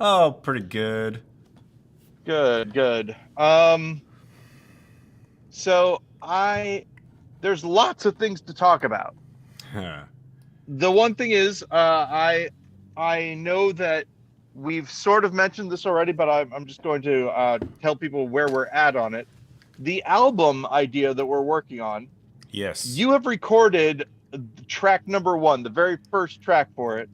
Oh, pretty good. Good, good. So I there's lots of things to talk about. Huh. The one thing is, I know that we've sort of mentioned this already, but I'm just going to tell people where we're at on it. The album idea that we're working on, Yes. you have recorded track number one, the very first track for it.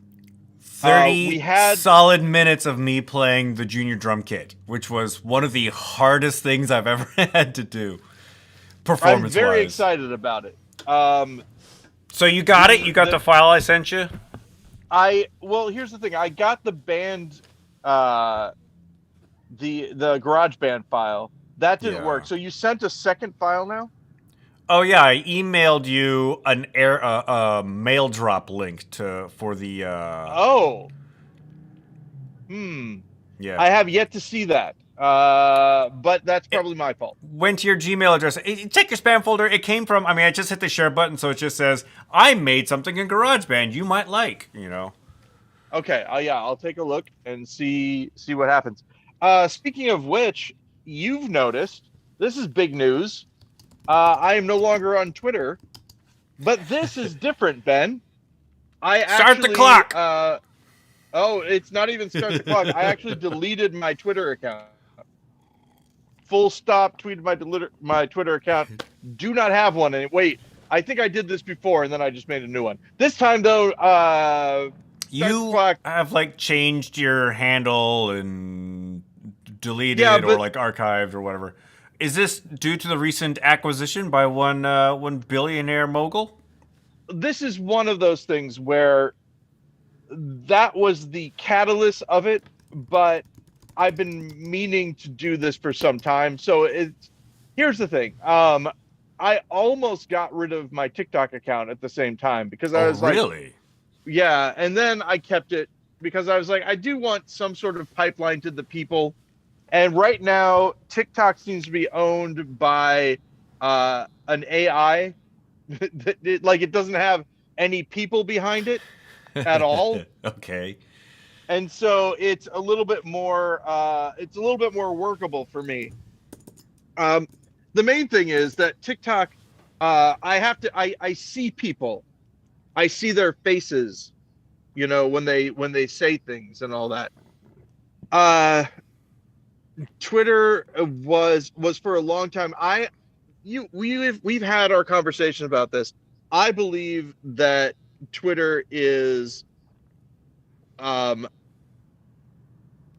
We 30 had solid minutes of me playing the junior drum kit, which was one of the hardest things I've ever had to do, I'm performance very wise. excited about it. Um, So you got it? the You got the the file I sent you? I well, here's the thing. I got the band, uh, the GarageBand file. That didn't work. Yeah. So you sent a second file now? Oh yeah, I emailed you an mail drop link to for the Oh, hmm. yeah. I have yet to see that. But that's It probably my fault. went to your Gmail address. Check your spam folder. It came from. I mean, I just hit the share button, so it just says I made something in GarageBand you might like. You know. Okay. Yeah, I'll take a look and see what happens. Speaking of which, you've noticed this is big news. I am no longer on Twitter, but this is different, Ben. I Start the actually clock. oh, it's not even start the clock. I actually deleted my Twitter account. Full stop. Tweeted my Twitter account. Do not have one. And wait, I think I did this before, and then I just made a new one. This time though, start the You clock. have like changed your handle and Yeah, deleted or but like archived or whatever. Is this due to the recent acquisition by one billionaire mogul? this is one of those things where that was the catalyst of it. But I've been meaning to do this for some time. So it's here's the thing. I almost got rid of my TikTok account at the same time because I Oh, was like, really? yeah, and then I kept it because I was like, I do want some sort of pipeline to the people. And right now, TikTok seems to be owned by an AI like it doesn't have any people behind it at all. Okay. And so it's a little bit more workable for me. Um, the main thing is that TikTok, I see people, I see their faces, when they say things and all that. Uh, Twitter was for a long time. We've had our conversation about this. I believe that Twitter is um,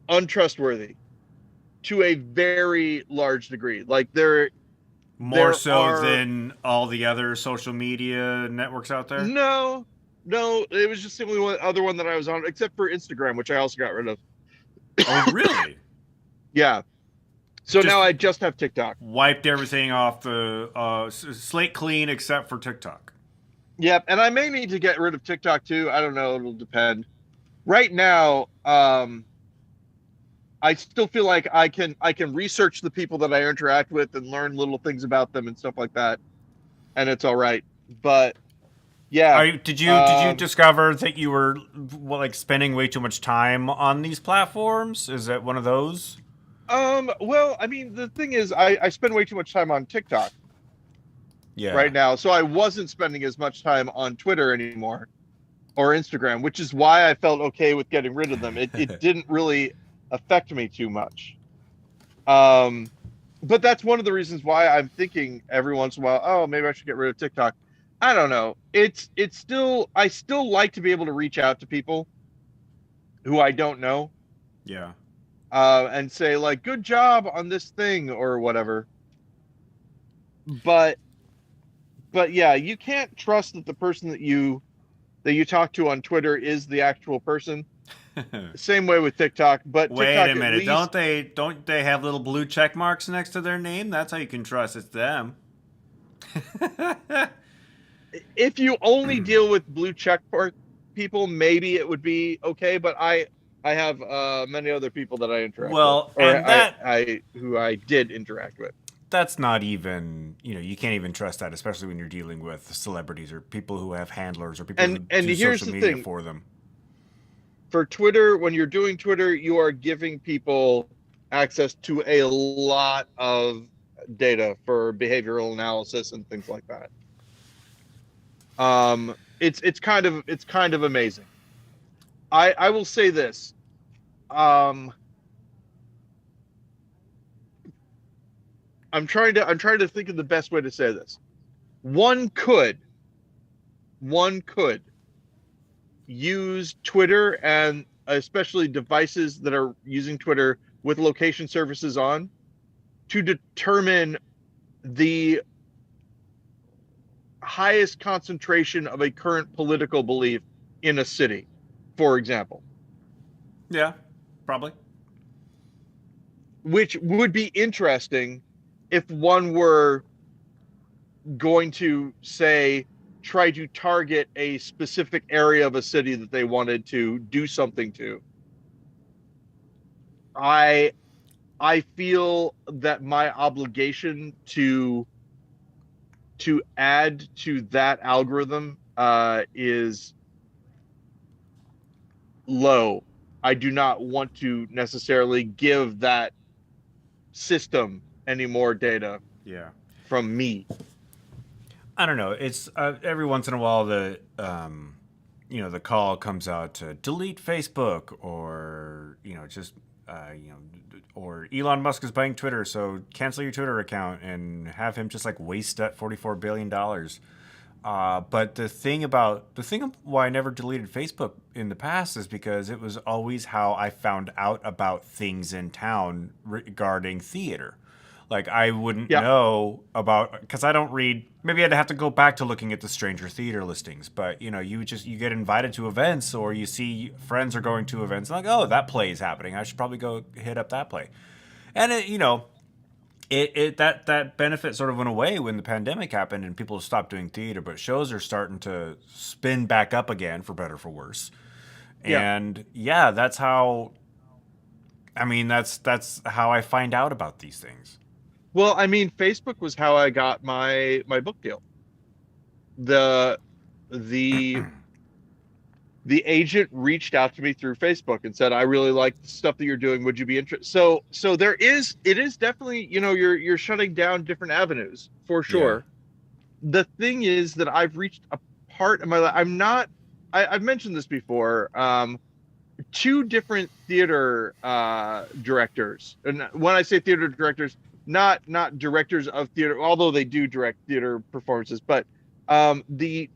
untrustworthy to a very large degree. Like More there so are than all the other social media networks out there? no, no. It was just simply one other one that I was on, except for Instagram, which I also got rid of. Oh, really? Yeah. So now Just I just have TikTok. wiped everything off the slate clean except for TikTok. Yep, and I may need to get rid of TikTok too. I don't know. It'll depend. Right now, I still feel like I can research the people that I interact with and learn little things about them and stuff like that, and it's all right. But yeah, Did you discover that you were like spending way too much time on these platforms? Is that one of those? well, I mean, the thing is, I spend way too much time on TikTok Yeah. right now, so I wasn't spending as much time on Twitter anymore or Instagram, which is why I felt okay with getting rid of them. It didn't really affect me too much. Um, but that's one of the reasons why I'm thinking every once in a while, oh, maybe I should get rid of TikTok. I don't know. It's still I still like to be able to reach out to people who I don't know, Yeah. and say like, good job on this thing or whatever. But but yeah, you can't trust that the person that you talk to on Twitter is the actual person. Same way with TikTok, but Wait a TikTok at minute. least Don't they have little blue check marks next to their name? That's how you can trust it's them. if you only deal with blue check mark people, maybe it would be okay. But I have many other people that I interact with, Well, or and I who I did interact with. that's not even, you can't even trust that, especially when you're dealing with celebrities or people who have handlers or people who And do here's social the media thing: for them. for Twitter, when you're doing Twitter, you are giving people access to a lot of data for behavioral analysis and things like that. It's kind of amazing. I will say this. Um, I'm trying to think of the best way to say this. One could use Twitter, and especially devices that are using Twitter with location services on, to determine the highest concentration of a current political belief in a city, for example. Yeah, probably. Which would be interesting if one were going to say try to target a specific area of a city that they wanted to do something to. I feel that my obligation to add to that algorithm is low. I do not want to necessarily give that system any more data Yeah. from me. I don't know. It's every once in a while the the call comes out to delete Facebook, or just or Elon Musk is buying Twitter, so cancel your Twitter account and have him just like waste that $44 billion. But the thing why I never deleted Facebook in the past is because it was always how I found out about things in town regarding theater. Like I wouldn't know about, because I don't read. Maybe I'd have to go back to looking at the Stranger Theater listings. But you get invited to events, or you see friends are going to events, like, oh, that play is happening, I should probably go hit up that play. And that benefit sort of went away when the pandemic happened and people stopped doing theater. But shows are starting to spin back up again, for better or for worse. And that's how. I mean, that's how I find out about these things. Well, I mean, Facebook was how I got my book deal. The agent reached out to me through Facebook and said, "I really like the stuff that you're doing. Would you be interested?" So it is definitely, you're shutting down different avenues for sure. Yeah. The thing is that I've reached a part of my life. I've mentioned this before. Two different theater directors, and when I say theater directors, not directors of theater, although they do direct theater performances, but the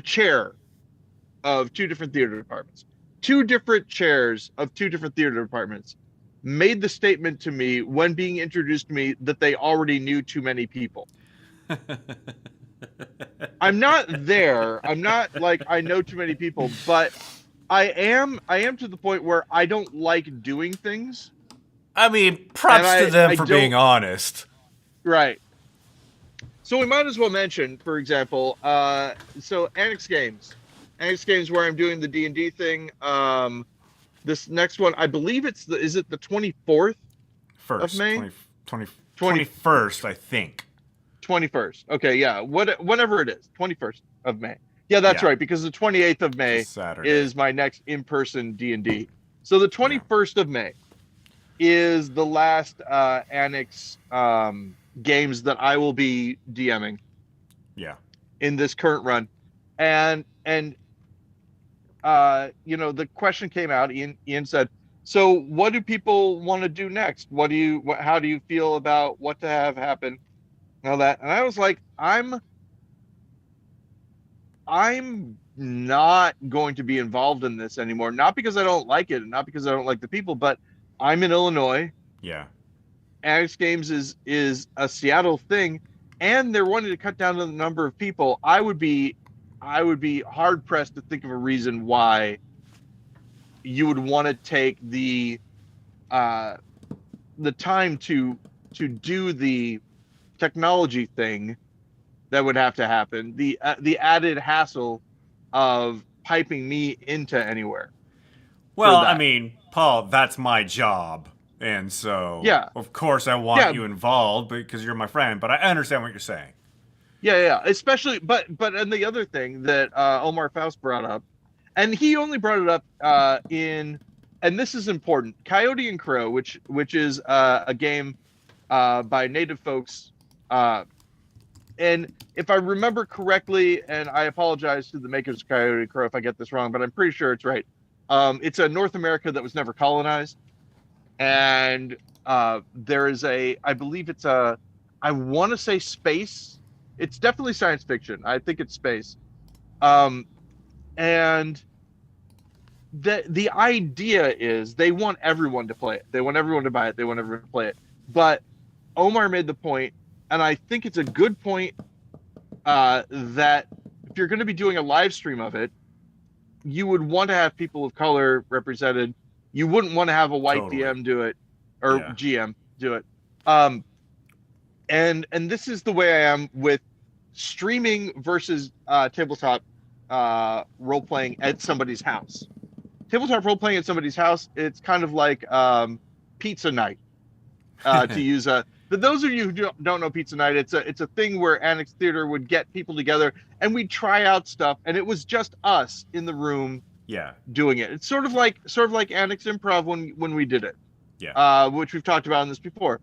chair of two different theater departments, two different chairs of two different theater departments made the statement to me when being introduced to me that they already knew too many people. I'm not there. I'm not like I know too many people, but I am to the point where I don't like doing things. I mean, props to them for being honest. Right. So we might as well mention, for example, so Annex Games, where I'm doing the D&D thing. This next one, I believe is it the 24th of May? 21st, I think. 21st. Okay, yeah. Whenever it is, 21st of May. Yeah, that's right, because the 28th of May is my next in-person D&D. So the 21st of May is the last Annex games that I will be DMing. Yeah. In this current run. And the question came out. Ian said, "So what do people want to do next? How do you feel about what to have happen?" And all that. And I was like, I'm not going to be involved in this anymore. Not because I don't like it, and not because I don't like the people, but I'm in Illinois. Yeah. Annex Games is a Seattle thing, and they're wanting to cut down the number of people. I would be hard pressed to think of a reason why you would want to take the time to do the technology thing that would have to happen, the added hassle of piping me into anywhere. Well, I mean, Paul, that's my job. And so, of course, I want you involved because you're my friend, but I understand what you're saying. Yeah. Especially, but and the other thing that Omar Faust brought up, and he only brought it up in, and this is important, Coyote and Crow, which is a game by native folks. And if I remember correctly, and I apologize to the makers of Coyote and Crow if I get this wrong, but I'm pretty sure it's right. It's a North America that was never colonized, and there is I believe it's I want to say space. It's definitely science fiction. I think it's space. Um, and the idea is they want everyone to play it. They want everyone to buy it. They want everyone to play it. But Omar made the point, and I think it's a good point, that if you're going to be doing a live stream of it, you would want to have people of color represented. You wouldn't want to have a white Totally. DM do it, or Yeah. GM do it. Um, and this is the way I am with streaming versus tabletop role playing at somebody's house. Tabletop role playing at somebody's house, it's kind of like pizza night, to use a. But those of you who don't know pizza night, it's a thing where Annex Theater would get people together and we'd try out stuff, and it was just us in the room Yeah. doing it. It's sort of like Annex Improv when we did it, Yeah. which we've talked about in this before.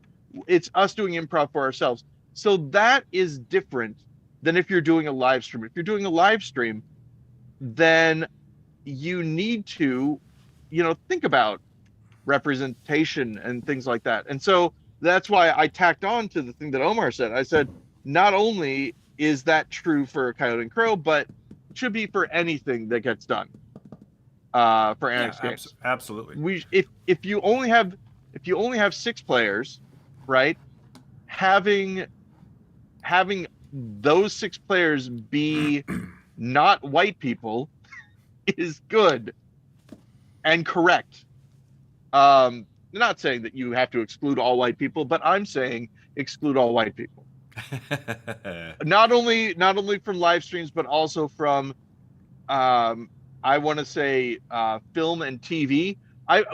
It's us doing improv for ourselves. So that is different than if you're doing a live stream. If you're doing a live stream, then you need to, think about representation and things like that. And so that's why I tacked on to the thing that Omar said. I said, not only is that true for Coyote and Crow, but it should be for anything that gets done for Annex games. Absolutely. If you only have 6 players, right? Having those 6 players be not white people is good and correct. Not saying that you have to exclude all white people, but I'm saying exclude all white people. Not only from live streams, but also from, I want to say, film and TV.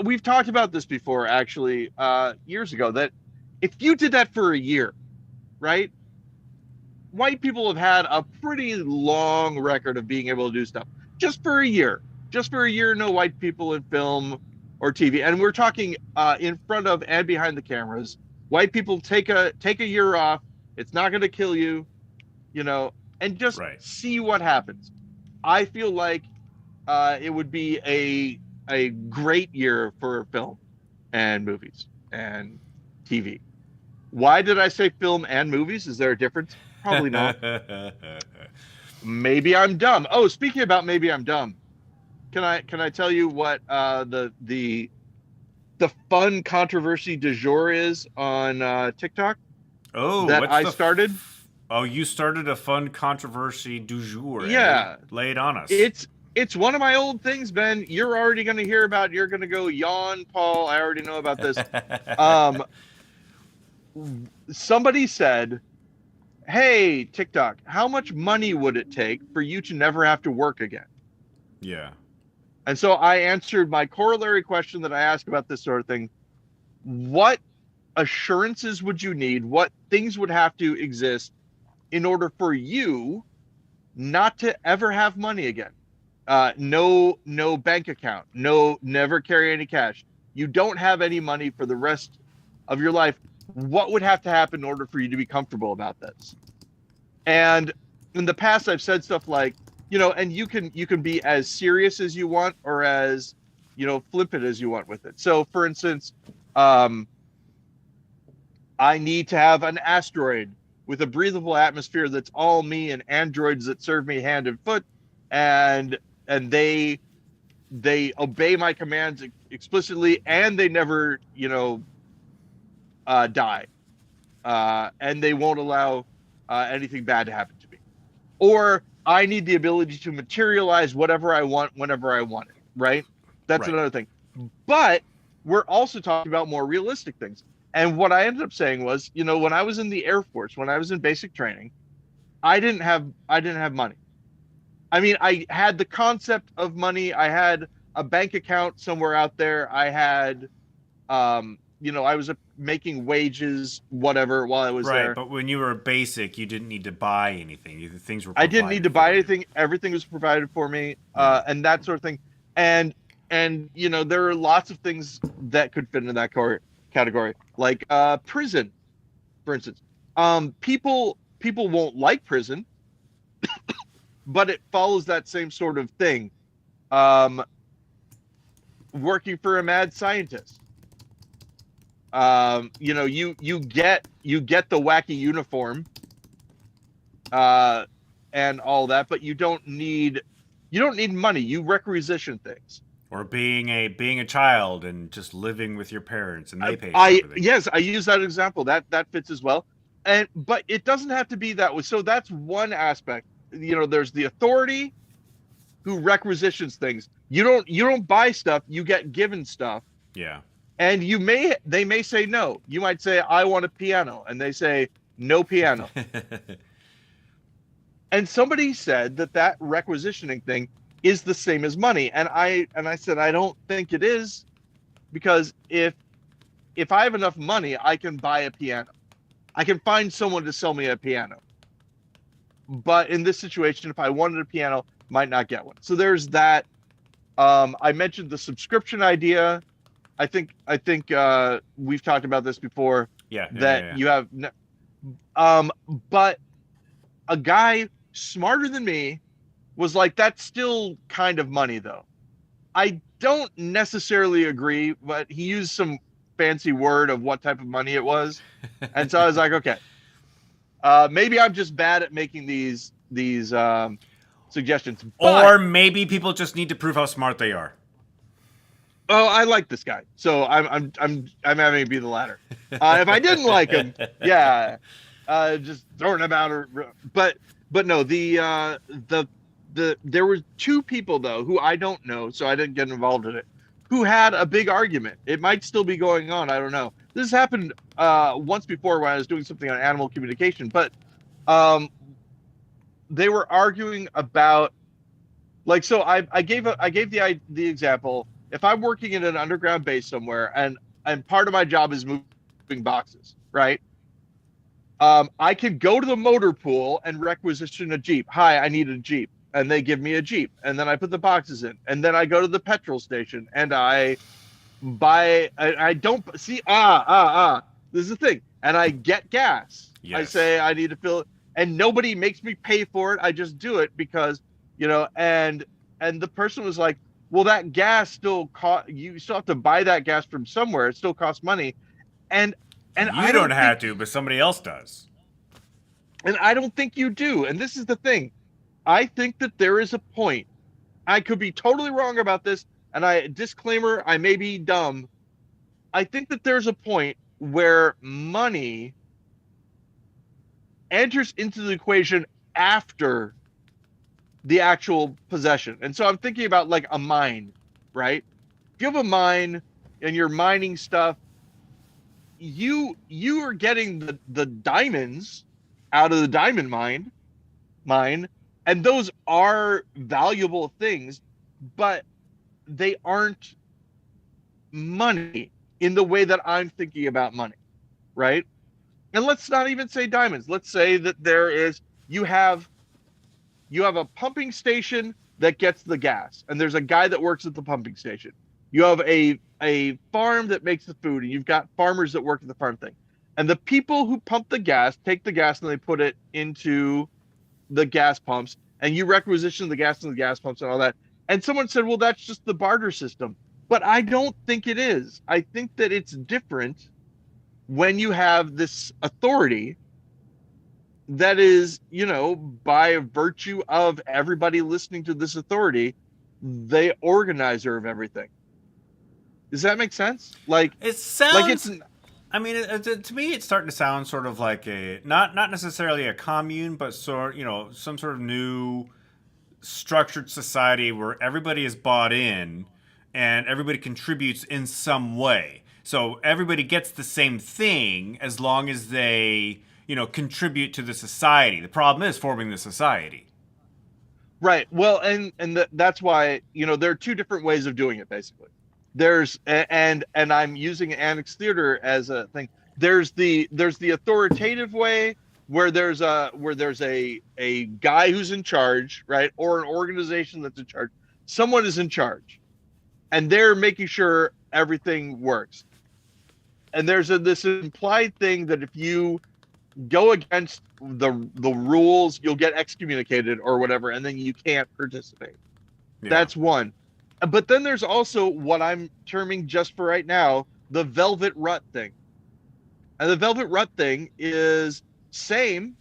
We've talked about this before, actually, years ago, that if you did that for a year, right? White people have had a pretty long record of being able to do stuff. Just for a year, no white people in film or TV. And we're talking in front of and behind the cameras. White people take a year off. It's not going to kill you, and just see what happens. I feel like it would be a great year for film and movies and TV. Why did I say film and movies? Is there a difference? Probably not. Maybe I'm dumb. Oh, speaking about maybe I'm dumb, can I tell you what the fun controversy du jour is on TikTok? Oh, that I started. Oh, you started a fun controversy du jour. Yeah, lay it on us. It's one of my old things, Ben. You're already going to hear about. You're going to go yawn, Paul. I already know about this. Somebody said, hey, TikTok, how much money would it take for you to never have to work again? Yeah. And so I answered my corollary question that I ask about this sort of thing. What assurances would you need? What things would have to exist in order for you not to ever have money again? No bank account, never carry any cash. You don't have any money for the rest of your life. What would have to happen in order for you to be comfortable about this? And in the past, I've said stuff like, and you can be as serious as you want or as, flippant as you want with it. So, for instance, I need to have an asteroid with a breathable atmosphere that's all me and androids that serve me hand and foot, and they obey my commands explicitly, and they never, die, and they won't allow anything bad to happen to me. Or I need the ability to materialize whatever I want whenever I want it, right? That's another thing. But we're also talking about more realistic things. And what I ended up saying was, when I was in the Air Force, when I was in basic training, I didn't have money. I mean, I had the concept of money. I had a bank account somewhere out there. I had I was making wages, whatever, while I was Right, there. but when you were basic, you didn't need to buy anything. Things were I didn't need to provided buy for you. anything. Everything was provided for me, Yeah. and that sort of thing. And there are lots of things that could fit into that category, like prison, for instance. People won't like prison, but it follows that same sort of thing. Um, Working for a mad scientist. You get the wacky uniform, uh, and all that, but you don't need money. You requisition things. Or being a child and just living with your parents and they pay for I everything. Yes, I use that example. That fits as well. And but it doesn't have to be that way. So that's one aspect. There's the authority who requisitions things. You don't buy stuff, you get given stuff. Yeah. And they may say no. You might say, I want a piano, and they say no piano. And somebody said that requisitioning thing is the same as money. And I said, I don't think it is, because if I have enough money, I can buy a piano. I can find someone to sell me a piano. But in this situation, if I wanted a piano, might not get one. So there's that. I mentioned the subscription idea. I think we've talked about this before. Yeah, yeah, That yeah, you have, but a guy smarter than me was like, that's still kind of money, though. I don't necessarily agree, but he used some fancy word of what type of money it was, and so I was like, okay, maybe I'm just bad at making these suggestions. But Or maybe people just need to prove how smart they are. oh, I like this guy, so I'm having it be the latter. If I didn't like him, yeah, just throwing him out. But no, there were two people though who I don't know, so I didn't get involved in it, who had a big argument. It might still be going on. I don't know. This happened once before when I was doing something on animal communication, but um, they were arguing about, like, so I gave the example. If I'm working in an underground base somewhere, and part of my job is moving boxes, right? I could go to the motor pool and requisition a Jeep. Hi, I need a Jeep. And they give me a Jeep. And then I put the boxes in. And then I go to the petrol station and I buy, I don't see, this is the thing. And I get gas. I Yes. say I need to fill it. And nobody makes me pay for it. I just do it because, and the person was like, well, that gas still you still have to buy that gas from somewhere. It still costs money. And You don't have to, but somebody else does. I don't think you do. And this is the thing. I think that there is a point. I could be totally wrong about this, and disclaimer, I may be dumb. I think that there's a point where money enters into the equation after the actual possession. And so I'm thinking about like a mine, right? If you have a mine and you're mining stuff, you are getting the diamonds out of the diamond mine, and those are valuable things, but they aren't money in the way that I'm thinking about money, right? And let's not even say diamonds. Let's say that you have a pumping station that gets the gas, and there's a guy that works at the pumping station. You have a farm that makes the food, and you've got farmers that work at the farm thing. And the people who pump the gas take the gas and they put it into the gas pumps, and you requisition the gas in the gas pumps and all that. And someone said, well, that's just the barter system. But I don't think it is. I think that it's different when you have this authority that is, by virtue of everybody listening to this authority, the organizer of everything. Does that make sense? It It's, sounds. I mean, to me, it's starting to sound sort of like a not necessarily a commune, but some sort of new structured society where everybody is bought in and everybody contributes in some way. So everybody gets the same thing as long as they contribute to the society. The problem is forming the society. right. Well, and that's why, there are two different ways of doing it, basically. And I'm using Annex Theater as a thing. There's the authoritative way where there's a guy who's in charge, right? Or an organization that's in charge. Someone is in charge and they're making sure everything works. And there's this implied thing that if you go against the rules, you'll get excommunicated or whatever, and then you can't participate. Yeah. That's one. But then there's also what I'm terming, just for right now, the velvet rut thing. And the velvet rut thing is same,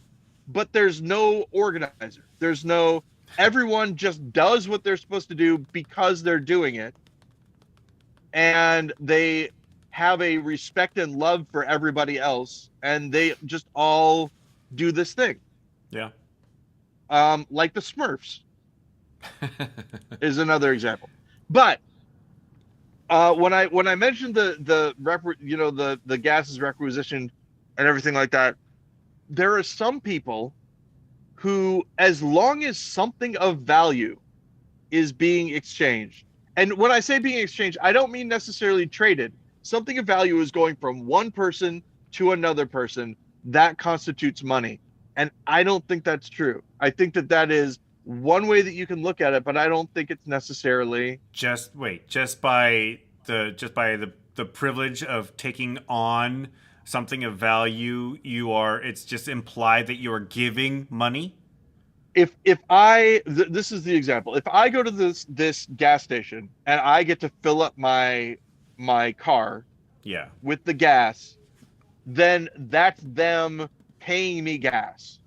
but there's no organizer. There's no, everyone just does what they're supposed to do because they're doing it. And they have a respect and love for everybody else. And they just all do this thing. Yeah. Like the Smurfs is another example. But when I mentioned the gases requisitioned and everything like that, there are some people who, as long as something of value is being exchanged, and when I say being exchanged, I don't mean necessarily traded. Something of value is going from one person to another person. That constitutes money, and I don't think that's true. I think that is one way that you can look at it, but I don't think it's necessarily Just by the privilege of taking on something of value, it's just implied that you are giving money. This is the example. If I go to this gas station and I get to fill up my car Yeah. with the gas, then that's them paying me gas.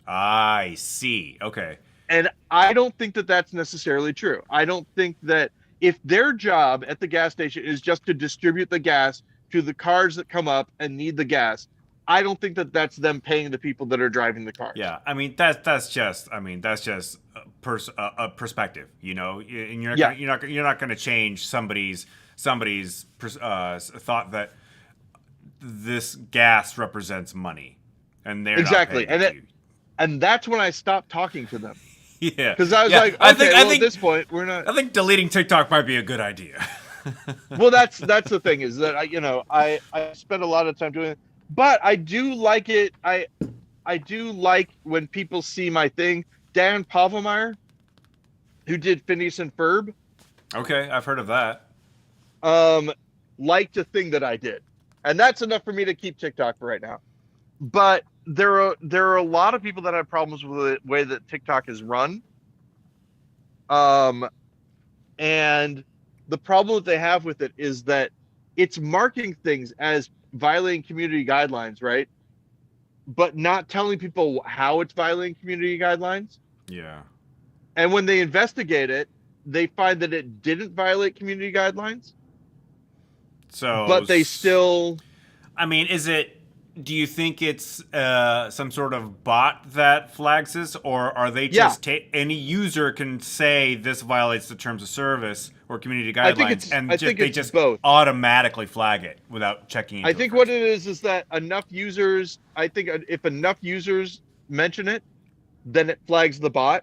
I see. Okay. And I don't think that that's necessarily true. I don't think that if their job at the gas station is just to distribute the gas to the cars that come up and need the gas, I don't think that that's them paying the people that are driving the cars. Yeah, I mean that's just a perspective, you know, and you're not going to change somebody's thought that this gas represents money, and they're exactly, not paying and that's when I stopped talking to them. Yeah, because I was like, okay, I think at this point we're not. I think deleting TikTok might be a good idea. Well, that's the thing, is that I spend a lot of time doing it, but I do like it. I do like when people see my thing. Dan Pavlmeyer, who did Phineas and Ferb, Okay, I've heard of that. liked a thing that I did, and that's enough for me to keep TikTok for right now. But there are a lot of people that have problems with the way that TikTok is run. And the problem that they have with it is that it's marking things as violating community guidelines, right? But not telling people how it's violating community guidelines. Yeah. And when they investigate it, they find that it didn't violate community guidelines. So, but they still. I mean, do you think it's some sort of bot that flags this, or are they just any user can say this violates the terms of service or community guidelines, and they just both automatically flag it without checking into I think what it is that enough users, I think if enough users mention it, then it flags the bot.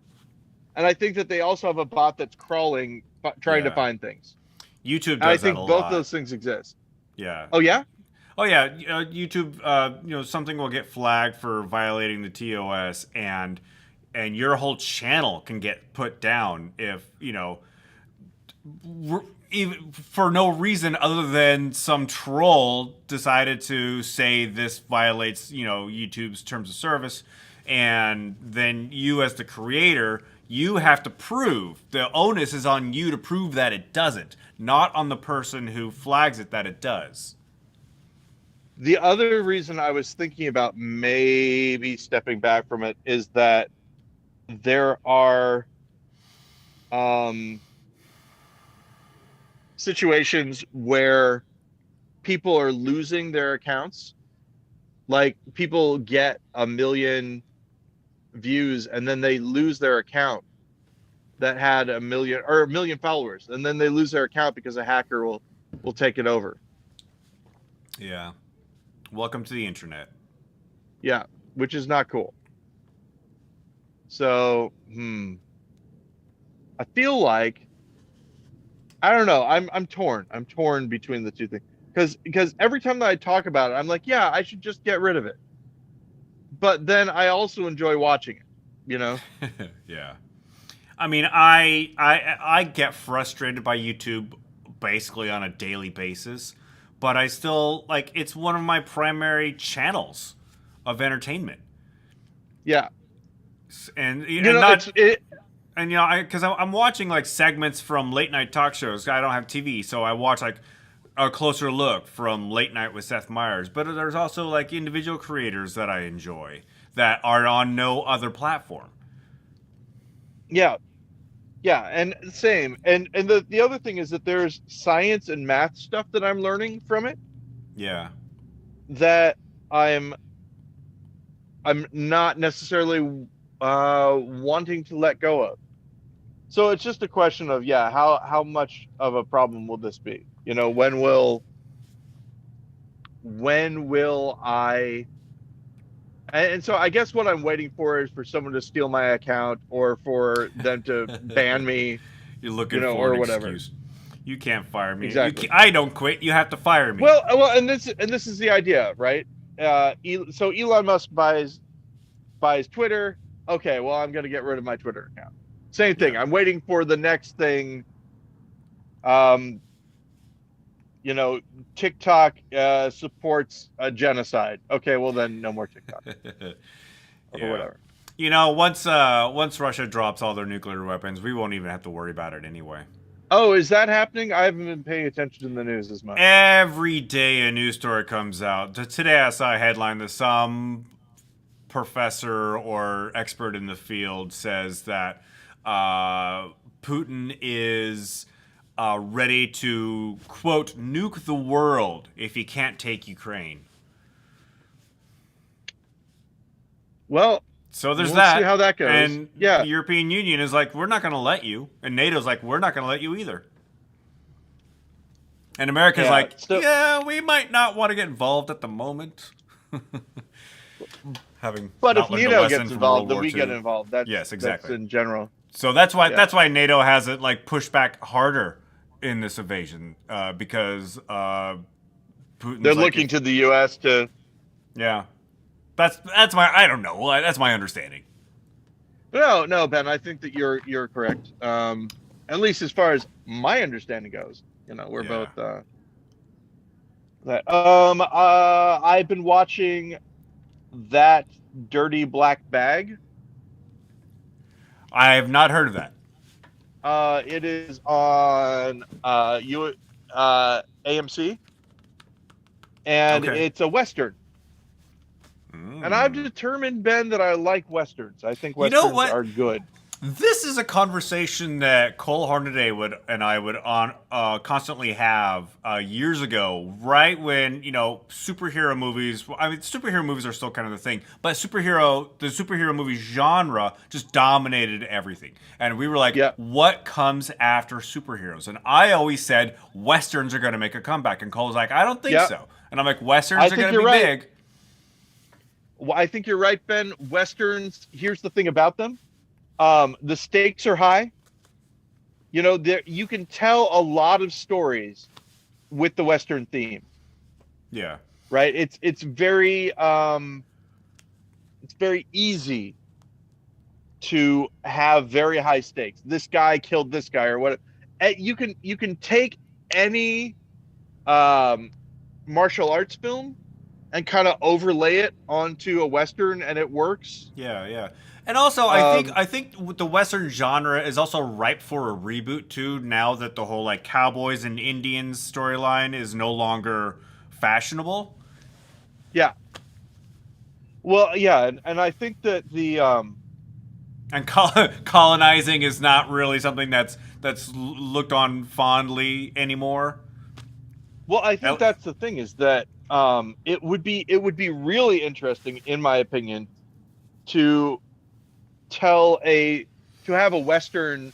And I think that they also have a bot that's crawling, trying to find things. YouTube does and I think that a both lot. those things exist. Yeah. Oh, yeah? Oh yeah, YouTube. Something will get flagged for violating the TOS, and your whole channel can get put down if even for no reason other than some troll decided to say this violates YouTube's terms of service, and then you as the creator, you have to prove, the onus is on you to prove that it doesn't, not on the person who flags it that it does. The other reason I was thinking about maybe stepping back from it is that there are situations where people are losing their accounts. Like, people get 1 million views and then they lose their account that had 1 million followers, and then they lose their account because a hacker will take it over. Yeah. Welcome to the internet. Yeah, which is not cool. So, I feel like I don't know. I'm torn. I'm torn between the two things because every time that I talk about it, I'm like, yeah, I should just get rid of it. But then I also enjoy watching it. You know? Yeah. I mean, I get frustrated by YouTube basically on a daily basis, but I still like it's one of my primary channels of entertainment, Yeah. You and know, not it. and because I'm watching like segments from late night talk shows. I don't have TV, so I watch like a closer look from Late Night with Seth Meyers. But there's also like individual creators that I enjoy that are on no other platform. Yeah. Yeah, and same. And the other thing is that there's science and math stuff that I'm learning from it Yeah. that I'm I'm not necessarily wanting to let go of. So it's just a question of, yeah, how much of a problem will this be? You know, when will I, and so I guess what I'm waiting for is for someone to steal my account or for them to ban me, You're looking for an or whatever. excuse. You can't fire me. Exactly. I don't quit. You have to fire me. Well, and this is the idea, right? So Elon Musk buys Twitter. Okay, well, I'm going to get rid of my Twitter account. Same thing. Yeah. I'm waiting for the next thing. Um, TikTok supports a genocide. Okay, well then no more TikTok or Yeah. whatever. Once Russia drops all their nuclear weapons, we won't even have to worry about it anyway. Oh, is that happening? I haven't been paying attention to the news as much. Every day a news story comes out. Today I saw a headline that some professor or expert in the field says that Putin is ready to, quote, nuke the world if he can't take Ukraine. Well, So there's we'll that. see how that goes. And Yeah, the European Union is like, we're not going to let you. And NATO's like, we're not going to let you either. And America's yeah. like, So, yeah, we might not want to get involved at the moment. Having but if not learned a NATO lesson gets from involved, World then War we get II. involved. That's Yes, that's exactly. in general. So that's why Yeah, NATO hasn't like pushed back harder in this invasion because Putin's they're like, looking to the U.S. to. yeah, that's my I don't know that's my understanding. No, no, Ben. I think that you're correct. At least as far as my understanding goes. We're Yeah, both. That. I've been watching that dirty black bag. I have not heard of that. It is on AMC, and Okay. it's a western. And I've Mm. determined, Ben, that I like westerns. I think You know westerns what? are good. This is a conversation that Cole Hornaday would constantly have years ago, right when superhero movies. I mean, superhero movies are still kind of the thing, but the superhero movie genre just dominated everything, and we were like, Yeah, "What comes after superheroes?" And I always said westerns are going to make a comeback, and Cole's like, "I don't think yeah. so," and I'm like, I "Westerns are think going to you're be right. big." Well, I think you're right, Ben. Westerns. Here's the thing about them. The stakes are high. You can tell a lot of stories with the western theme, Yeah, right? It's very easy to have very high stakes. This guy killed this guy or what. You can take any um, martial arts film and kind of overlay it onto a western, and it works. yeah, yeah. And also, Um, I think the Western genre is also ripe for a reboot too. Now that the whole like cowboys and Indians storyline is no longer fashionable. yeah. Well, yeah, and I think that And colonizing is not really something that's looked on fondly anymore. well, I think El- that's the thing is that it would be really interesting, in my opinion, to tell to have a western,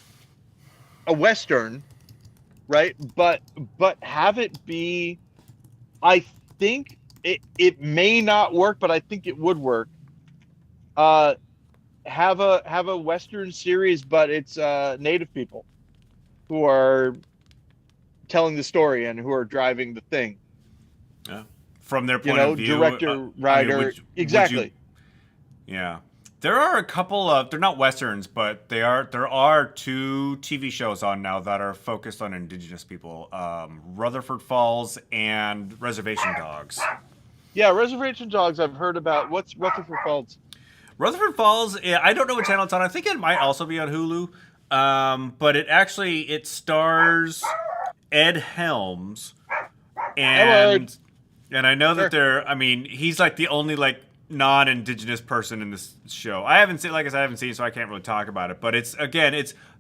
right? But have it be, I think it may not work, but I think it would work. Uh, have a western series, but it's native people who are telling the story and who are driving the thing. Yeah. From their point of view, Director, I mean, writer, would you? exactly. Yeah. There are a couple of they're not westerns, but there are two TV shows on now that are focused on indigenous people. Rutherford Falls and Reservation Dogs. Yeah, Reservation Dogs. I've heard about. What's Rutherford Falls? Rutherford Falls, yeah, I don't know what channel it's on. I think it might also be on Hulu. But it stars Ed Helms, Edward. and I know that Sure. they're. I mean, he's like the only like non-indigenous person in this show. I haven't seen, like I said, I haven't seen, so I can't really talk about it. But it's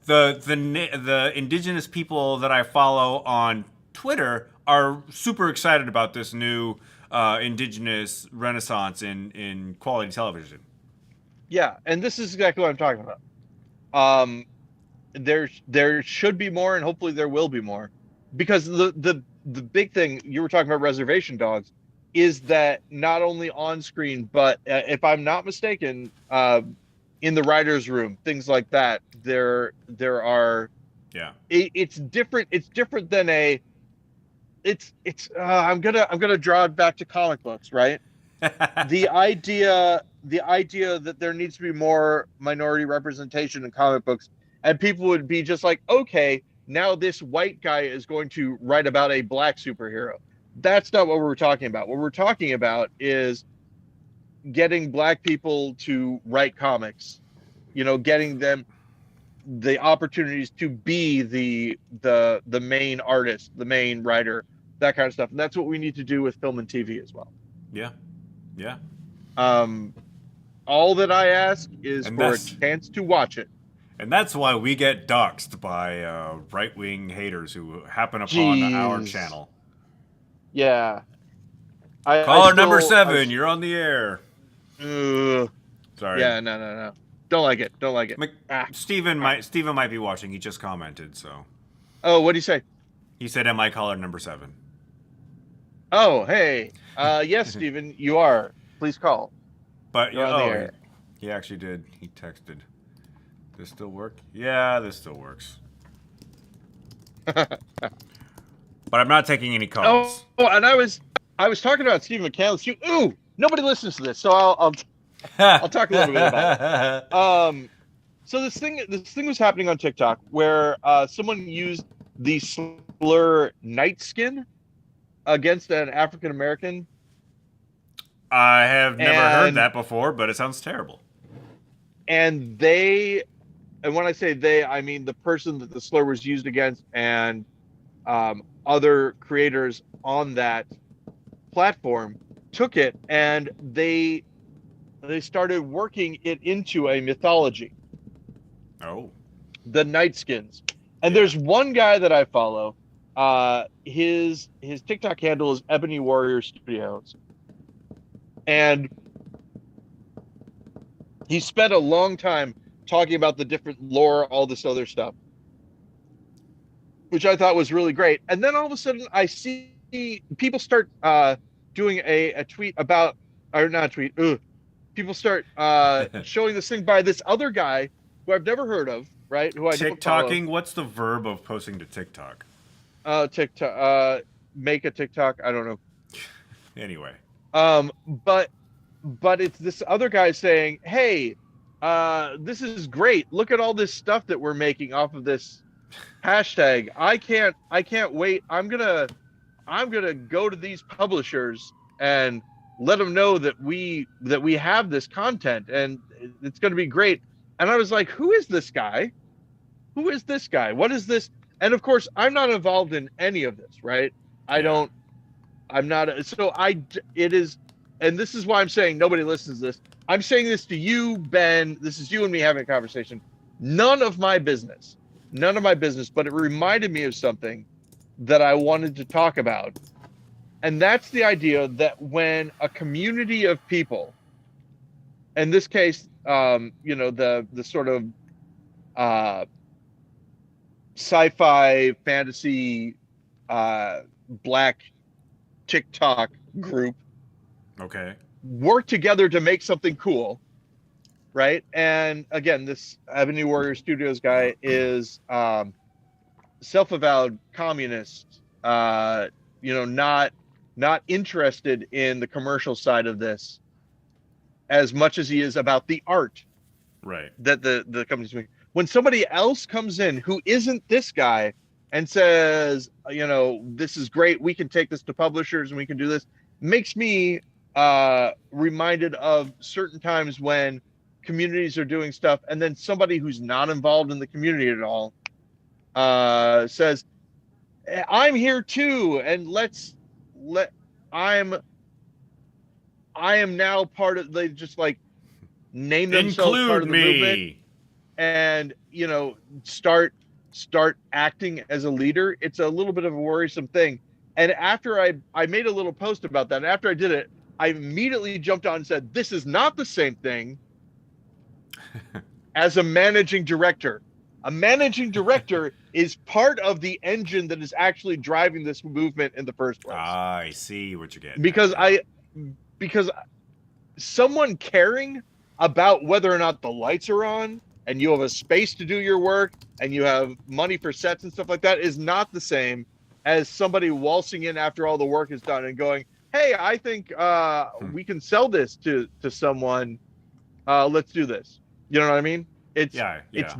the indigenous people that I follow on Twitter are super excited about this new indigenous renaissance in quality television. Yeah, and this is exactly what I'm talking about. Um, there should be more, and hopefully there will be more, because the big thing you were talking about, Reservation Dogs, is that not only on screen, but if I'm not mistaken, in the writers' room, things like that. There are. Yeah. It's different. It's different than a. It's. I'm gonna draw it back to comic books, right? The idea that there needs to be more minority representation in comic books, and people would be just like, okay, now this white guy is going to write about a black superhero. That's not what we're talking about. What we're talking about is getting black people to write comics, getting them the opportunities to be the main artist, the main writer, that kind of stuff. And that's what we need to do with film and TV as well. Yeah. Yeah. um all that I ask is And for a that's chance to watch it. and that's why we get doxxed by right-wing haters who happen upon our Jeez. channel. Yeah. I Caller number still I 7, you're on the air. ugh. Sorry. Yeah, no. Don't like it. Don't like it. Ah. Steven might be watching. He just commented, so Oh, what do you say? he said, "Am I caller number 7?" Oh, hey. Yes, Steven, you are. Please call. But You're on the air. he actually did. He texted. This still work? Yeah, this still works. But I'm not taking any calls. And I was talking about Stephen McCallum. Ooh, nobody listens to this, so I'll talk a little bit about it. So this thing was happening on TikTok where someone used the slur night skin against an African American. I have never heard that before, but it sounds terrible. And when I say they, I mean the person that the slur was used against, and other creators on that platform took it and they started working it into a mythology. Oh. The Nightskins. And there's one guy that I follow. His TikTok handle is Ebony Warrior Studios. And he spent a long time talking about the different lore, all this other stuff, which I thought was really great. And then all of a sudden I see people start doing a tweet about, or not a tweet, people start showing this thing by this other guy who I've never heard of, right? Who I don't follow. TikToking? What's the verb of posting to TikTok? TikTok, make a TikTok. I don't know. Anyway. But it's this other guy saying, "Hey, this is great. Look at all this stuff that we're making off of this hashtag. I can't wait. I'm gonna go to these publishers and let them know that we have this content and it's going to be great." And I was like, who is this guy? Who is this guy? What is this? And of course, I'm not involved in any of this, right? I'm not. It is, and this is why I'm saying nobody listens to this. I'm saying this to you, Ben. This is you and me having a conversation. None of my business, but it reminded me of something that I wanted to talk about. And that's the idea that when a community of people, in this case, the sort of sci-fi fantasy black TikTok group, Okay. work together to make something cool, right? And again, this Avenue Warrior Studios guy is self-avowed communist, not interested in the commercial side of this as much as he is about the art Right. that the company's making. When somebody else comes in who isn't this guy and says, this is great, we can take this to publishers and we can do this, makes me reminded of certain times when communities are doing stuff and then somebody who's not involved in the community at all says, I'm here too, and I am now part of. They just like name themselves part Include of the movement, me. and start acting as a leader. It's a little bit of a worrisome thing. And after I made a little post about that, and after I did it, I immediately jumped on and said, this is not the same thing as a managing director. A managing director is part of the engine that is actually driving this movement in the first place. I see what you're getting Because at. because someone caring about whether or not the lights are on and you have a space to do your work and you have money for sets and stuff like that is not the same as somebody waltzing in after all the work is done and going, hey, I think we can sell this to someone. Let's do this. You know what I mean? It's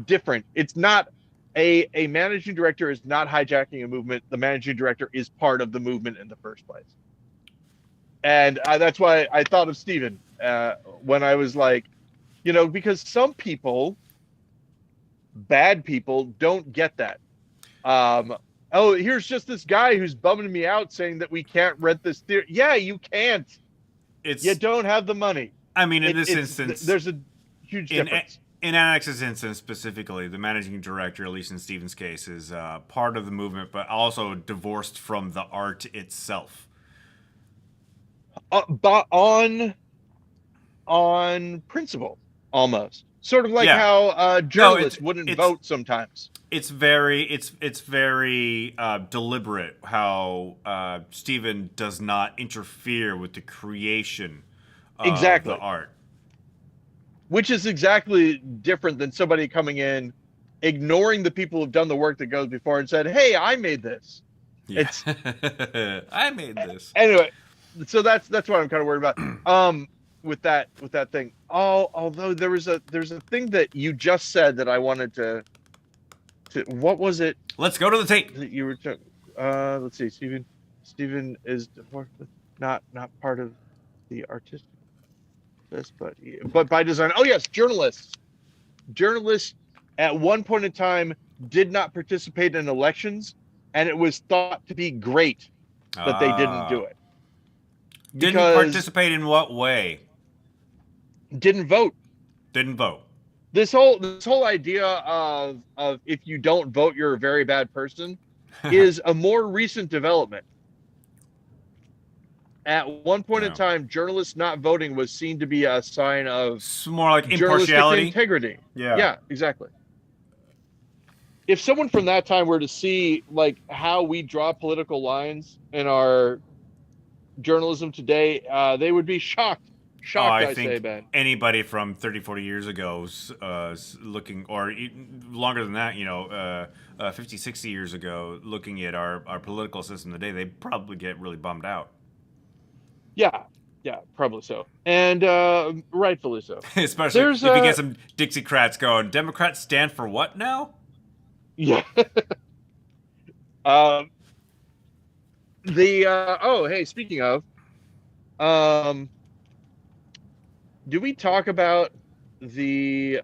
different. It's not a managing director is not hijacking a movement. The managing director is part of the movement in the first place. And that's why I thought of Steven when I was like, because some people, bad people, don't get that. Here's just this guy who's bumming me out saying that we can't rent this theater. Yeah, you can't. You don't have the money. I mean, in this instance, there's a huge difference. In Annex's instance specifically, the managing director, at least in Steven's case, is part of the movement, but also divorced from the art itself. But on principle, almost. Sort of like how journalists wouldn't vote sometimes. It's very deliberate how Steven does not interfere with the creation of the art. Which is exactly different than somebody coming in, ignoring the people who've done the work that goes before and said, hey, I made this. Yeah. I made this. Anyway, so that's what I'm kind of worried about. With that thing. Although there's a thing that you just said that I wanted to what was it? Let's go to the tape. You were let's see, Steven is not part of the artistic this, but by design. Oh yes, journalists at one point in time did not participate in elections, and it was thought to be great that they didn't do it. Didn't participate in what way? Didn't vote. This whole idea of if you don't vote, you're a very bad person is a more recent development. At one point in time, journalists not voting was seen to be a sign of it's more like impartiality, integrity. Yeah, exactly. If someone from that time were to see like how we draw political lines in our journalism today, they would be shocked. I think anybody from 30, 40 years ago looking, or longer than that, 50, 60 years ago, looking at our political system today, they probably get really bummed out. Yeah, probably so. And rightfully so. Especially if you get some Dixiecrats going, Democrats stand for what now? Yeah. Hey, speaking of, do we talk about the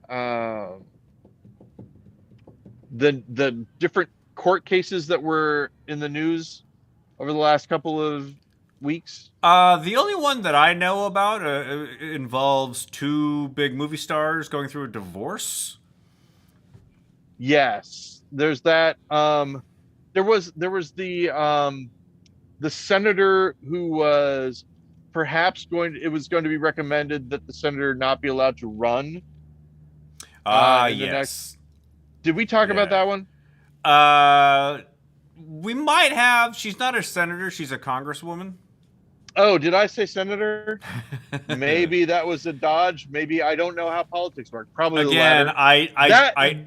different court cases that were in the news over the last couple of weeks? The only one that I know about involves two big movie stars going through a divorce. Yes, there's that. There was the senator who was perhaps it was going to be recommended that the senator not be allowed to run. Yes. Did we talk about that one? We might have. She's not a senator. She's a congresswoman. Oh, did I say senator? Maybe that was a dodge. Maybe I don't know how politics work. Probably again. the latter.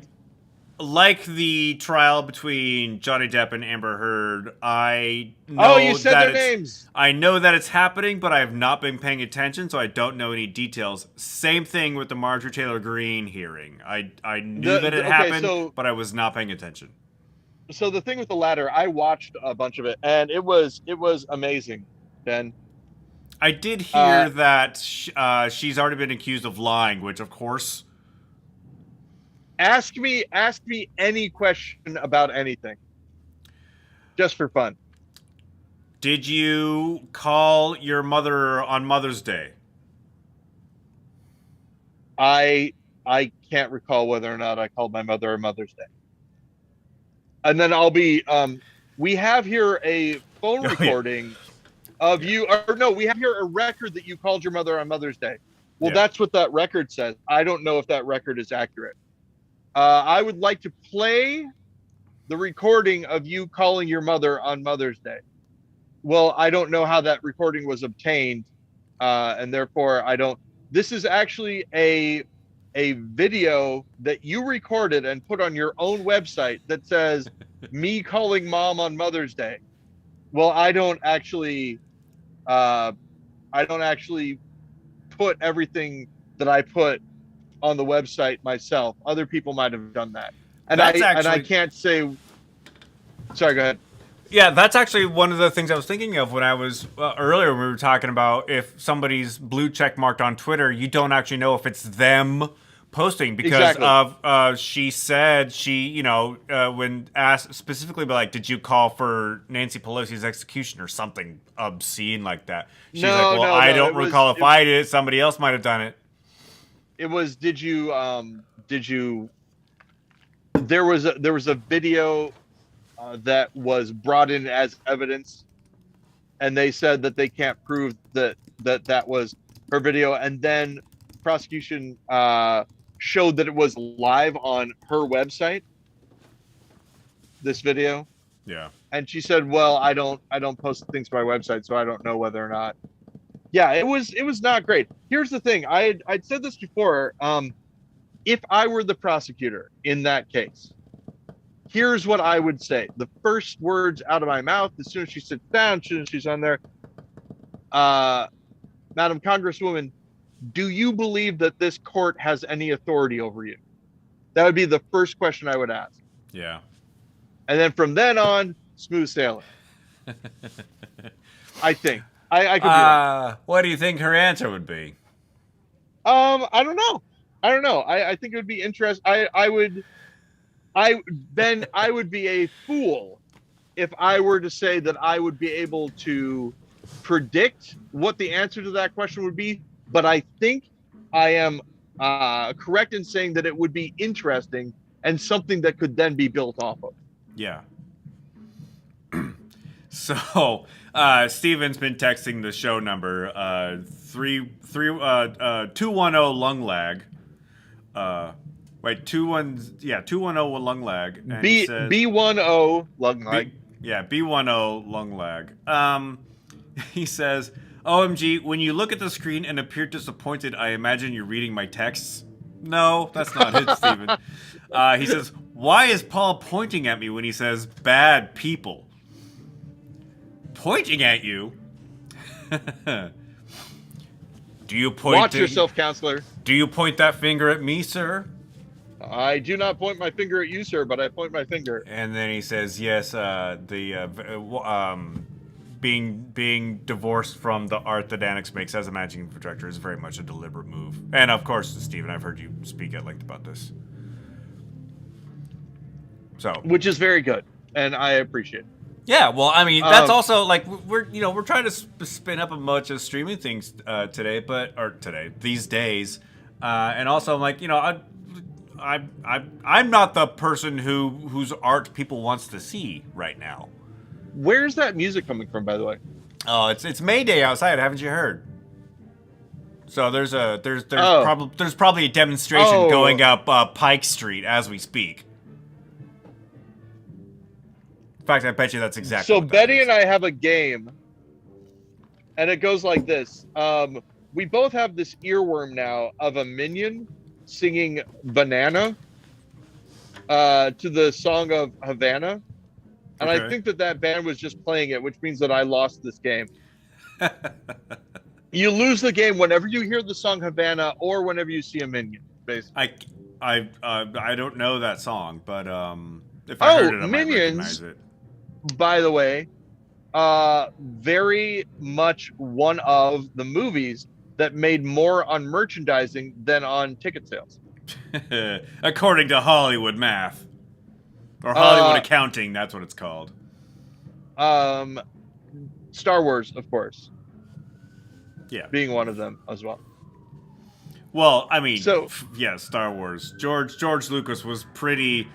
like the trial between Johnny Depp and Amber Heard, Oh, you said their names. I know that it's happening, but I have not been paying attention, so I don't know any details. Same thing with the Marjorie Taylor Greene hearing. I knew that it happened, but I was not paying attention. So the thing with the latter, I watched a bunch of it, and it was amazing, Ben. I did hear that she's already been accused of lying, which, of course. Ask me any question about anything, just for fun. Did you call your mother on Mother's Day? I can't recall whether or not I called my mother on Mother's Day. And then I'll be we have here a phone recording of you, or no, we have here a record that you called your mother on Mother's Day. Well, that's what that record says. I don't know if that record is accurate. I would like to play the recording of you calling your mother on Mother's Day. Well, I don't know how that recording was obtained, and therefore I don't. This is actually a video that you recorded and put on your own website that says me calling mom on Mother's Day. Well, I don't actually put everything that I put on the website myself. Other people might have done that. And I can't say. Sorry, go ahead. Yeah, that's actually one of the things I was thinking of when I was earlier when we were talking about if somebody's blue check marked on Twitter, you don't actually know if it's them posting because of she said when asked specifically like, did you call for Nancy Pelosi's execution or something obscene like that? She's I don't recall if I did it. Somebody else might have done it. It was did you there was a video that was brought in as evidence, and they said that they can't prove that was her video, and then prosecution showed that it was live on her website, this video. Yeah. And she said, well, I don't post things to my website, so I don't know whether or not. Yeah, it was not great. Here's the thing. I'd said this before. If I were the prosecutor in that case, here's what I would say. The first words out of my mouth, as soon as she sits down, as soon as she's on there, Madam Congresswoman, do you believe that this court has any authority over you? That would be the first question I would ask. Yeah. And then from then on, smooth sailing. I think. I could be wrong. What do you think her answer would be? I don't know. I think it would be interesting. I would be a fool if I were to say that I would be able to predict what the answer to that question would be. But I think I am correct in saying that it would be interesting and something that could then be built off of. Yeah. So, Steven's been texting the show number 210 lung lag. 210 lung lag. And B10 lung lag. B10 lung lag. He says, OMG, when you look at the screen and appear disappointed, I imagine you're reading my texts. No, that's not it, Steven. He says, why is Paul pointing at me when he says bad people? Pointing at you? Do you point? Watch yourself, counselor. Do you point that finger at me, sir? I do not point my finger at you, sir, but I point my finger. And then he says, yes, being divorced from the art that Annex makes as a managing director is very much a deliberate move. And of course, Stephen, I've heard you speak at length about this. So, which is very good, and I appreciate it. Yeah, well, I mean, that's also like we're trying to spin up a bunch of streaming things these days, and also I'm like, I'm not the person whose art people wants to see right now. Where's that music coming from, by the way? Oh, it's May Day outside. Haven't you heard? So there's probably a demonstration going up Pike Street as we speak. In fact, I bet you that's exactly. So Betty and I have a game, and it goes like this. We both have this earworm now of a minion singing "Banana," to the song of Havana, and I Okay. think that band was just playing it, which means that I lost this game. You lose the game whenever you hear the song Havana or whenever you see a minion, basically. I, I don't know that song, but if I heard Oh, it, I might recognize Minions, it. by the way, very much one of the movies that made more on merchandising than on ticket sales. According to Hollywood math or Hollywood Uh, accounting, that's what it's called. um, Star Wars, of course, Yeah. being one of them as well. Well, I mean, So, yeah, Star Wars. George Lucas was pretty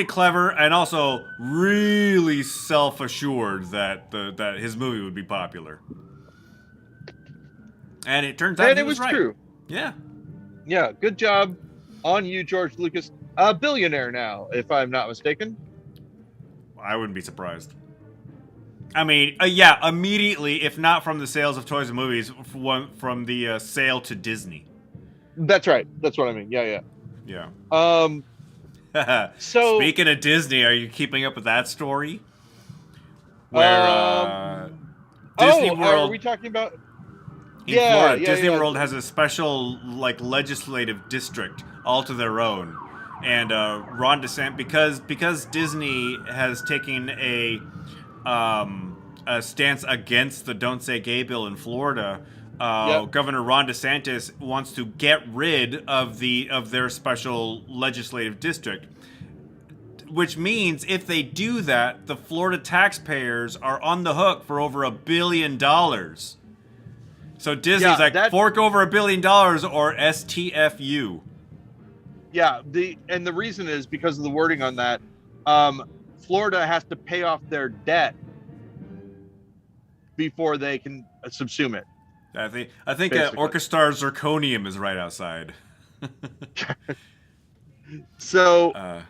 clever and also really self-assured that his movie would be popular. And it turns out and he it was was right. true. Yeah. Yeah, good job on you, George Lucas. A billionaire now, if I'm not mistaken. I wouldn't be surprised. I mean, yeah, immediately, if not from the sales of toys and movies, from the sale to Disney. That's right. That's what I mean. Yeah, Yeah. yeah. So, Speaking of Disney, are you keeping up with that story? Where Disney are World we talking about? in Yeah, Florida, yeah, Disney yeah. World has a special legislative district all to their own, and Ron DeSantis because Disney has taken a stance against the "Don't Say Gay" bill in Florida. Yep. Governor Ron DeSantis wants to get rid of their special legislative district, which means if they do that, the Florida taxpayers are on the hook for over $1 billion. So Disney's Yeah, fork over $1 billion or STFU. yeah. The reason is because of the wording on that. Florida has to pay off their debt before they can subsume it. I think Basically. Orchestar Zirconium is right outside. So Uh,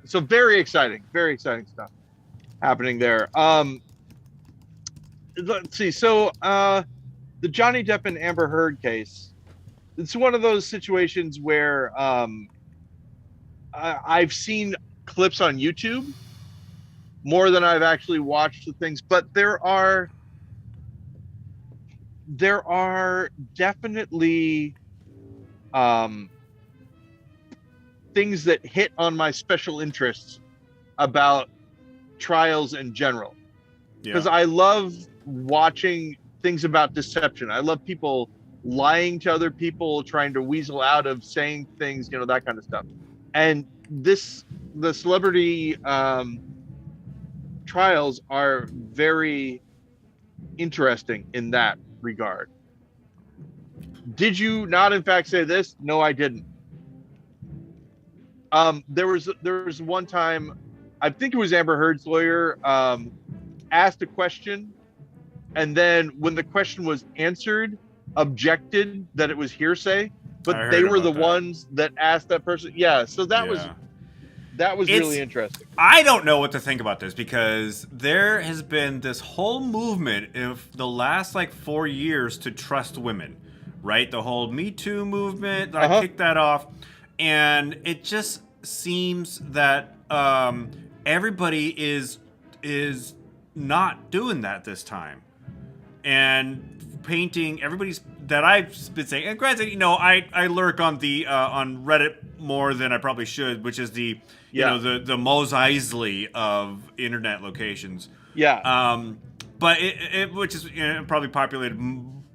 so very exciting stuff happening there. Let's see. So the Johnny Depp and Amber Heard case. It's one of those situations where I've seen clips on YouTube more than I've actually watched the things, but there are definitely things that hit on my special interests about trials in general. Because yeah. I love watching things about deception. I love people lying to other people, trying to weasel out of saying things, that kind of stuff. And the celebrity trials are very interesting in that regard. Did you not, in fact, say this? No, I didn't. There was one time, I think it was Amber Heard's lawyer, asked a question, and then when the question was answered, objected that it was hearsay, but they were the ones that asked that person. Yeah, so that was really interesting. I don't know what to think about this because there has been this whole movement of the last 4 years to trust women, right? The whole Me Too movement, I kicked that off, and it just seems that everybody is not doing that this time, and painting everybody's that I've been saying. And granted, I lurk on the on Reddit more than I probably should, which is the the Mos Eisley of internet locations. Yeah. But it which is probably populated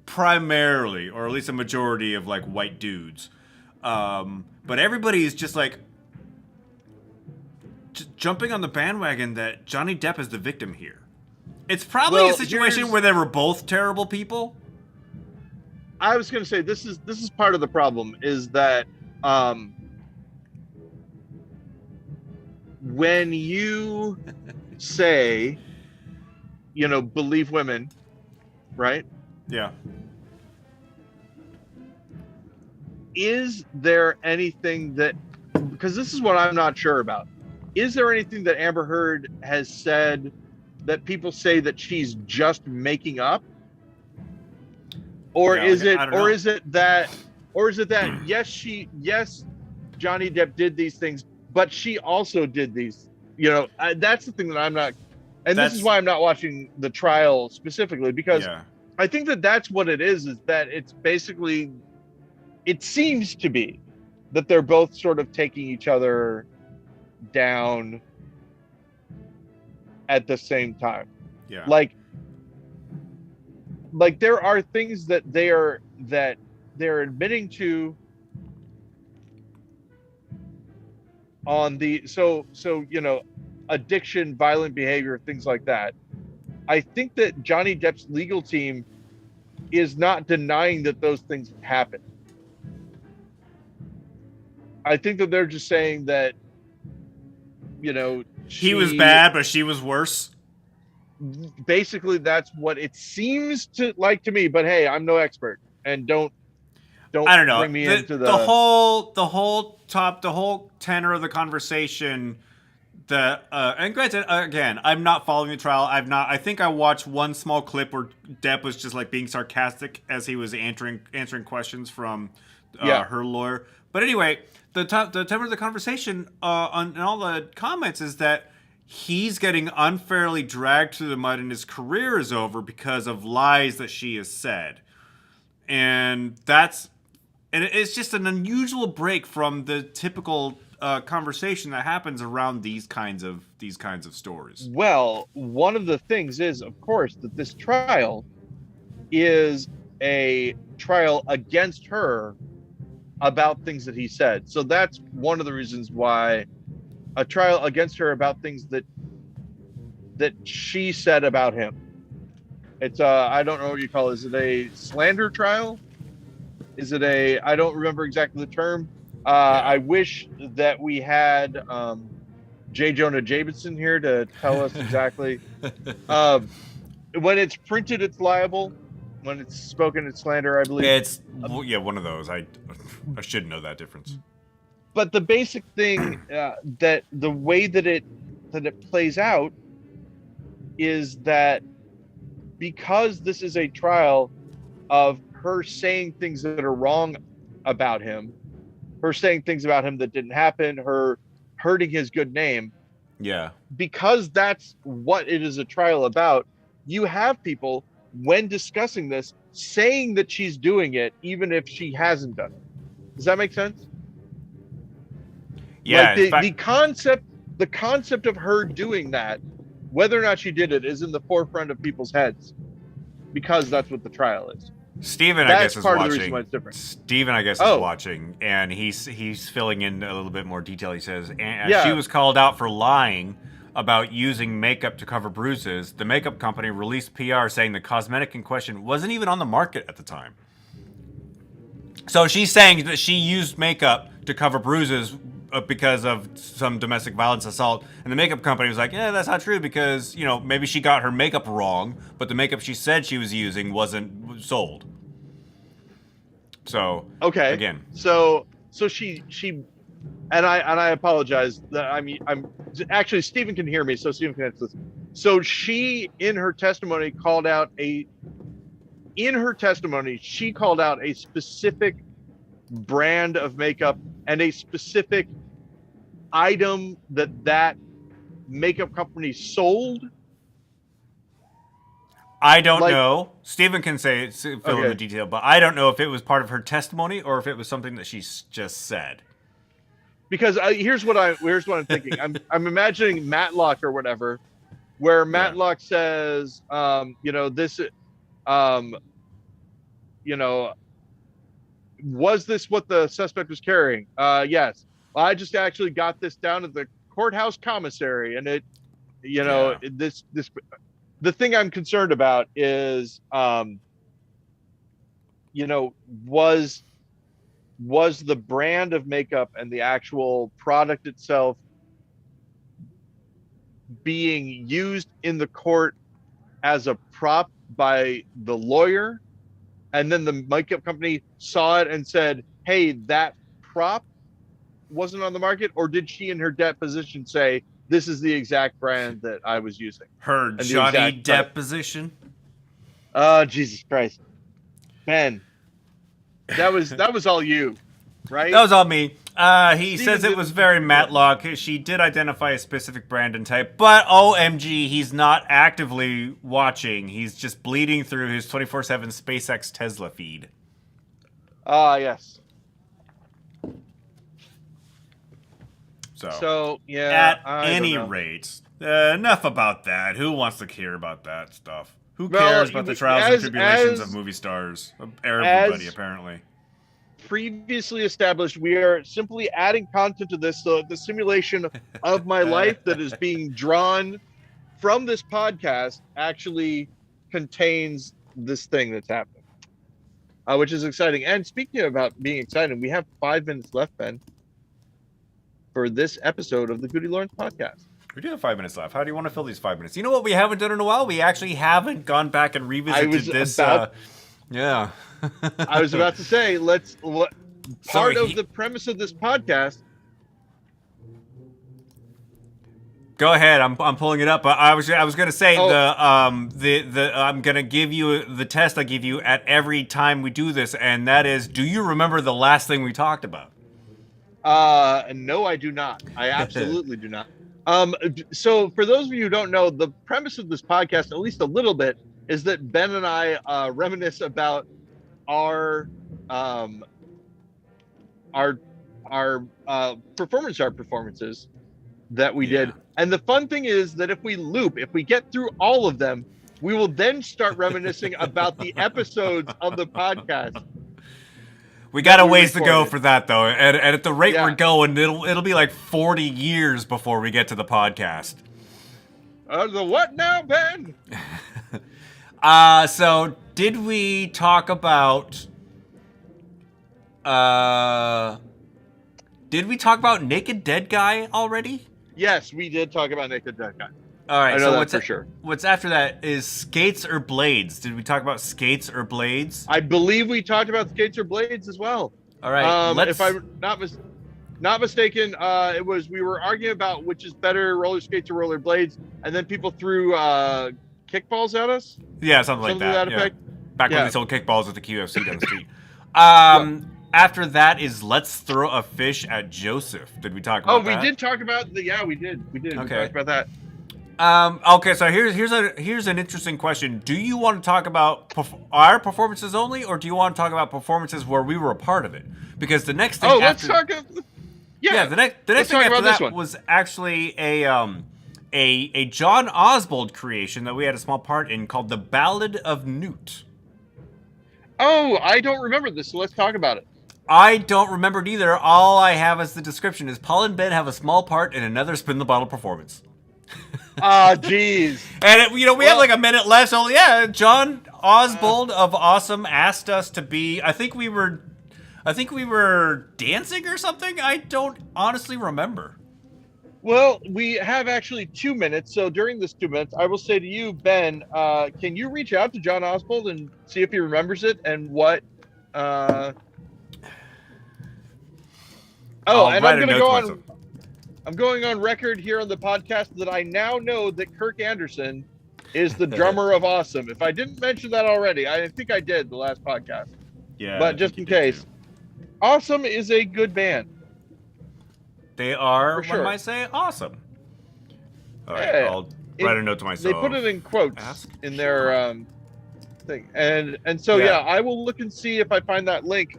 primarily, or at least a majority of white dudes. But everybody is just jumping on the bandwagon that Johnny Depp is the victim here. It's probably a situation where they were both terrible people. I was going to say this is part of the problem is that when you say believe women, right? Yeah. Is there anything because this is what I'm not sure about. Is there anything that Amber Heard has said that people say that she's just making up? Or is it that yes, Johnny Depp did these things, but she also did these. That's the thing that I'm not, and this is That's why I'm not watching the trial specifically, because yeah. I think that that's what it is that it's basically, it seems to be that they're both sort of taking each other down at the same time. Yeah. Like there are things that they're admitting to on the addiction, violent behavior, things like that. I think that Johnny Depp's legal team is not denying that those things happen. I think that they're just saying that, He was bad, but she was worse. Basically, that's what it seems to like to me. But hey, I'm no expert, and don't I don't know. bring me into The whole tenor of the conversation. And granted, again, I'm not following the trial. I think I watched one small clip where Depp was just like being sarcastic as he was answering questions from her lawyer. But anyway, the tenor of the conversation on all the comments is that he's getting unfairly dragged through the mud and his career is over because of lies that she has said, and it's just an unusual break from the typical conversation that happens around these kinds of stories. Well, one of the things is, of course, that this trial is a trial against her about things that he said. So that's one of the reasons why a trial against her about things that she said about him. It's I don't know what you call it. Is it a slander trial? Is it I don't remember exactly the term. I wish that we had J. Jonah Jameson here to tell us exactly. When it's printed, it's liable. When it's spoken, it's slander, I believe. It's one of those. I should know that difference. But the basic thing that the way that it plays out is that because this is a trial of her saying things that are wrong about him, her saying things about him that didn't happen, her hurting his good name. Yeah. Because that's what it is a trial about, you have people, when discussing this, saying that she's doing it, even if she hasn't done it. Does that make sense? Yeah. Like the concept of her doing that, whether or not she did it, is in the forefront of people's heads, because that's what the trial is. Steven, I guess, is part watching. Of the reason why it's different. Steven, I guess, is watching, and he's filling in a little bit more detail. He says, she was called out for lying about using makeup to cover bruises. The makeup company released PR saying the cosmetic in question wasn't even on the market at the time. So she's saying that she used makeup to cover bruises because of some domestic violence assault, and the makeup company was like, yeah, that's not true, because maybe she got her makeup wrong, but the makeup she said she was using wasn't sold. So okay, again, so she and I apologize that I'm actually, Stephen can hear me, so Stephen can answer this. So she in her testimony called out a specific brand of makeup and a specific item that makeup company sold. I don't know. Stephen can fill in the detail, but I don't know if it was part of her testimony or if it was something that she just said. Because here's what I'm thinking. I'm imagining Matlock or whatever, where Matlock says, this, was this what the suspect was carrying? Yes. Well, I just actually got this down at the courthouse commissary, and it, this. The thing I'm concerned about is, was the brand of makeup and the actual product itself being used in the court as a prop by the lawyer, and then the makeup company saw it and said, hey, that prop wasn't on the market? Or did she in her deposition say, this is the exact brand that I was using? Her Johnny Depp position? Oh, Jesus Christ. Ben, that was all you, right? That was all me. He Steven says it did- was very Matlock. She did identify a specific brand and type, but OMG, he's not actively watching. He's just bleeding through his 24/7 SpaceX Tesla feed. Yes. So yeah. At any rate, enough about that. Who wants to care about that stuff? Who cares about the trials and tribulations of movie stars? Everybody, apparently. Previously established, we are simply adding content to this. So the simulation of my life that is being drawn from this podcast actually contains this thing that's happening, which is exciting. And speaking about being exciting, we have 5 minutes left, Ben, for this episode of the GudeLaurance podcast. We do have 5 minutes left. How do you want to fill these 5 minutes? You know what we haven't done in a while? We actually haven't gone back and revisited this. Yeah. I was about to say, part of the premise of this podcast. Go ahead. I'm pulling it up. But I was going to say I'm going to give you the test I give you at every time we do this, and that is, do you remember the last thing we talked about? No, I do not. I absolutely do not. So for those of you who don't know, the premise of this podcast, at least a little bit, is that Ben and I reminisce about our performance art performances that we did. And the fun thing is that if we get through all of them, we will then start reminiscing about the episodes of the podcast. We got a ways to go for that, though, and at the rate we're going, it'll be like 40 years before we get to the podcast. The what now, Ben? So did we talk about? Did we talk about Naked Dead Guy already? Yes, we did talk about Naked Dead Guy. All right, I know that for sure. What's after that is Skates or Blades. Did we talk about Skates or Blades? I believe we talked about Skates or Blades as well. All right, if I'm not mistaken, we were arguing about which is better, roller skates or roller blades, and then people threw kickballs at us. Yeah, something like that. Yeah. Back when they sold kickballs at the QFC down the street. After that is Let's Throw a Fish at Joseph. Did we talk about that? We did talk about we did. Okay. We talked about that. Okay, so here's an interesting question. Do you want to talk about our performances only, or do you want to talk about performances where we were a part of it? Because the next thing let's talk. The next thing after that was actually a John Oswald creation that we had a small part in called The Ballad of Newt. Oh, I don't remember this, so let's talk about it. I don't remember it either. All I have as the description is Paul and Ben have a small part in another Spin the Bottle performance. Jeez. And we have like a minute left. So yeah, John Oswald of Awesome asked us to be. I think we were dancing or something. I don't honestly remember. Well, we have actually 2 minutes. So during this 2 minutes, I will say to you, Ben, can you reach out to John Oswald and see if he remembers it and what? I'm going to go on. I'm going on record here on the podcast that I now know that Kirk Anderson is the drummer of Awesome. If I didn't mention that already, I think I did the last podcast. Yeah. But just in case, Awesome is a good band. They are, sure. When I say awesome. All right, I'll write a note to myself. They put it in quotes in their thing. And so, I will look and see if I find that link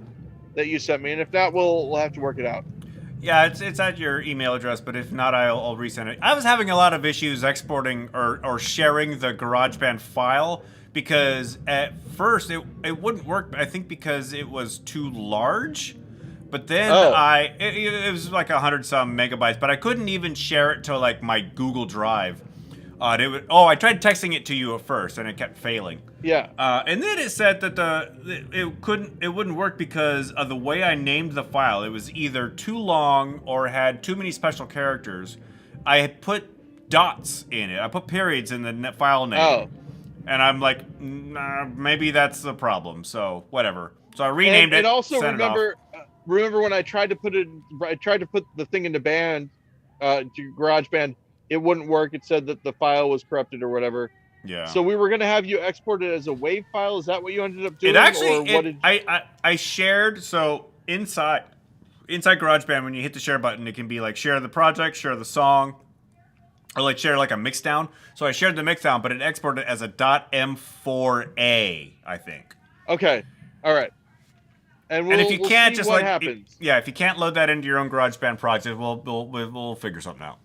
that you sent me. And if not, we'll have to work it out. Yeah, it's at your email address, but if not, I'll resend it. I was having a lot of issues exporting or sharing the GarageBand file because at first it wouldn't work, I think because it was too large. But then it was like 100-some megabytes, but I couldn't even share it to like my Google Drive. I tried texting it to you at first, and it kept failing. Yeah. And then it said that it wouldn't work because of the way I named the file. It was either too long or had too many special characters. I had put dots in it. I put periods in the file name. Oh. And I'm like, maybe that's the problem. So whatever. So I renamed it. And also remember when I tried to put the thing into band, to GarageBand. It wouldn't work. It said that the file was corrupted or whatever. Yeah. So we were going to have you export it as a WAV file. Is that what you ended up doing? It actually, I shared, so inside inside GarageBand, when you hit the share button, it can be like share the project, share the song, or like share like a mixdown. So I shared the mixdown, but it exported as a .m4a, I think. Okay. All right. And And if you we'll can't, see just what like happens. if you can't load that into your own GarageBand project, we'll figure something out.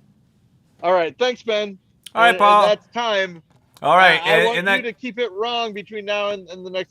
All right. Thanks, Ben. All right, And Paul. that's time. All right, I want and you that to keep it wrong between now and the next